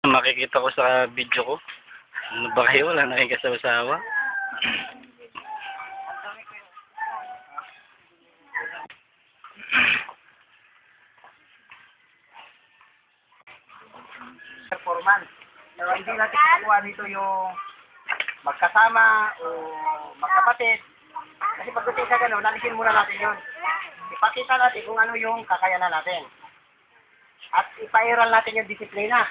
Makikita ko sa video ko. Ano ba kayo? Wala na kayong kasawa-sawa. Performance. So, hindi natin kukuha dito yung magkasama o magkapatid. Kasi pagdating sa gano'n, nalisin muna natin yun. Ipakita natin kung ano yung kakayanan natin. At ipairal natin yung disiplina.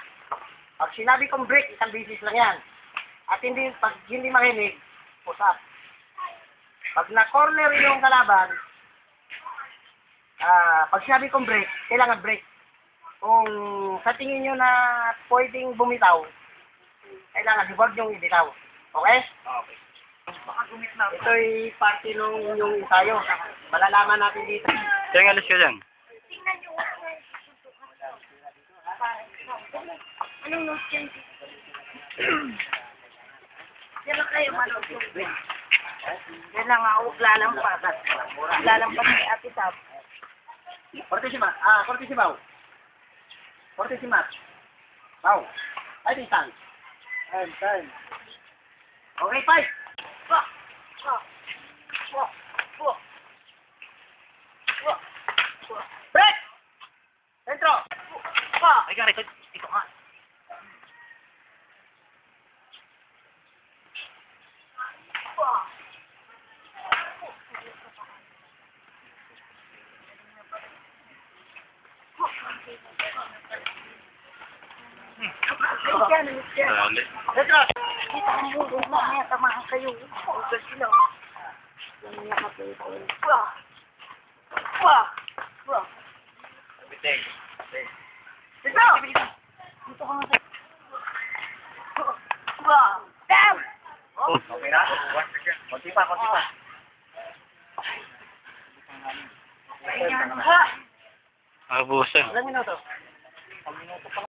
Pag sinabi kong break, isang bisis lang yan. At pag hindi makinig, push up. Pag na-corner yung kalaban, pag sinabi kong break, kailangan break. Kung sa tingin nyo na pwedeng bumitaw, kailangan huwag nyong ibitaw. Okay? Okay. Ito'y parte nung yung ensayo. Malalaman natin dito. Kaya alis ka dyan. Anong notes yan? Yan lang kayo, manood yung break. Yan lang ako, lalampas. Lalampas ni Ate Sab. Fortissimo. Fortissimo. Wow. Fighting time. Time. Okay, fight. Break! Dentro! Ay, gari, ito nga. Dali. Dentro! Kita ang mundo, mamaya tamahan kayo. Huwag sila. Yung nakapita ko. Biting. Dito! Dito ka nga sa... Damn! Okay na? Konti pa. Ayan ha! Abusan. Ilang minuto?